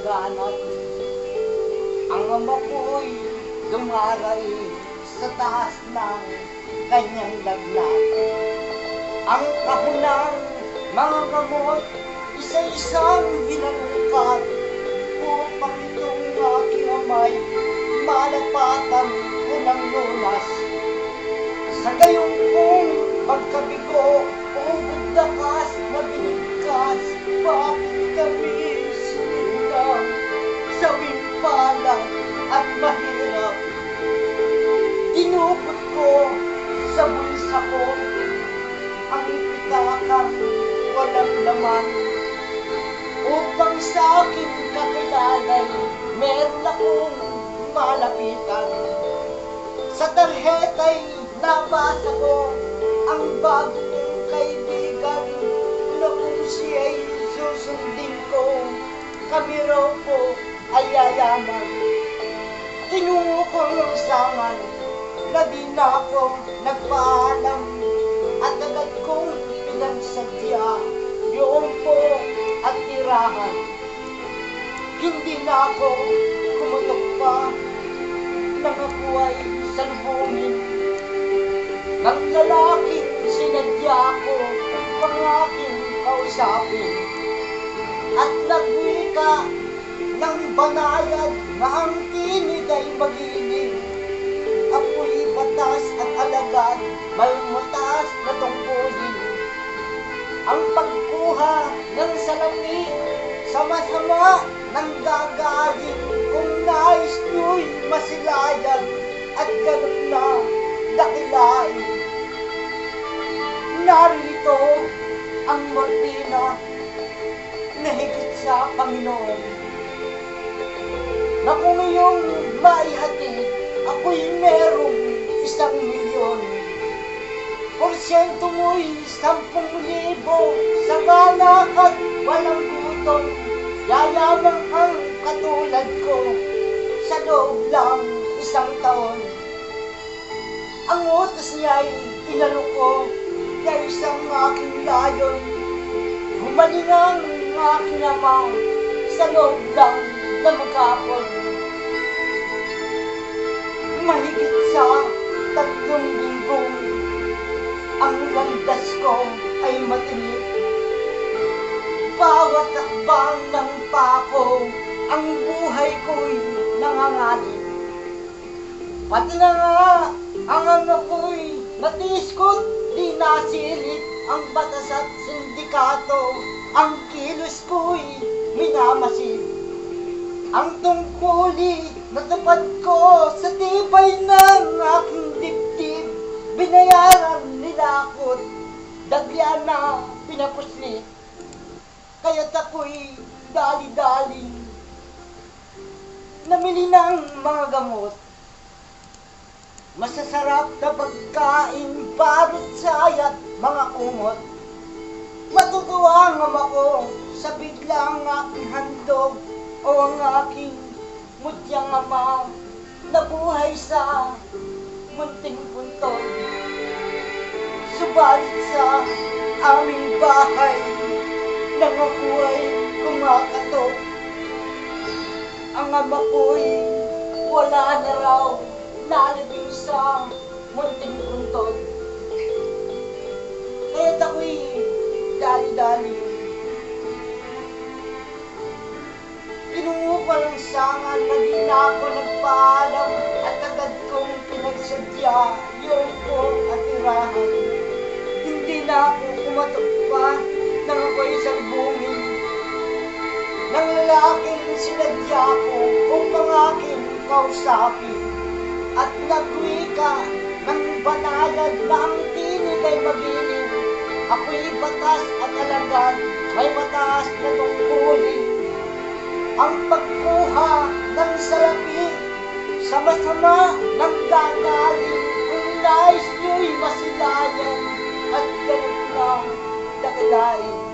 laganap. Ang ama ko'y dumaray sa taas ng kanyang lagnat. Ang kahunang mga gamot, isa-isang binalungkat upang itong aking amay malapatan ko ng lunas. Sa gayong kong pagkabigo, ubod lakas na binigkas, bakit kami sinilang sa wimpalang at mahirap? Tinupot ko sa bulsa ko ang pitakang walang laman upang sa aking kakilanay meron akong malapitan. Sa tarheta'y nabasa ko ang bago kong kaibigan na kung siya'y susundin ko, kami raw po ay yayaman. Tinungo ko ng sangan na di na ako nagpaalam at agad kong pinagsadya yun po at tirahan. Hindi na ako kumutok pa nang ako ay salubungin ng lalaking sinadya ko upang aking kausapin. At nagwika ng banayad na ang tinig ay mag-inig. Ako'y batas at alagad, may mataas na tungkulin. Ang pagkuha ng salapi sa masama ng gagaling kung nais nyo'y masilayan at ganap na dakilain. Narito ang morpina na higit sa Panginoon, na kung iyong maihatid, ako'y merong 1,000,000. Porsyento mo'y 10,000 sa balak at walang gutom. Yayamang ang katulad ko sa loob lang 1 taon. Ang utos niya'y inalok ko dahil isang aking layon. Gumaling ang aking ama sa loob lang na maghapon. Mahigit sa 3 linggong ang landas ko ay matinik. Bawat takbang ng pako, ang buhay ko'y nanganganib. Pati na nga ang ako'y natiskot, di nasilip ang batas at sindikato. Ang kilos ko'y minamasid. Ang tungkuli natupad ko sa tibay ng aking dibdib. Binayaran nilakot, dagyan na pinapuslit. Kaya't ako'y dali-dali namili ng mga gamot. Masasarap na pagkain, barot sayat, mga kumot. Matutuwa ang ama ko sa biglang aking handog o ang aking mutyang ama na buhay sa munting puntol. Subalit sa aming bahay nang ako ay kumakatok, ang ama ko'y wala na raw, nalibing sa munting puntol. Kaya't ako'y dali-dali tinungo ko ng sangan na di na ako nagpaalam at agad kong pinagsadya yung ko at tirahan. Hindi na ako kumatok pa nang ako'y salubungin ng lalaking sinadya ko upang aking kausapin. At nagwika ng banayad na ang tinig ay mag-inig. Ako'y batas at alagad, may mataas na tungkulin. Ang pagkuha ng salapi sa masama ng gagaling kung nais nyo'y masilayan at ganit lang dakilain.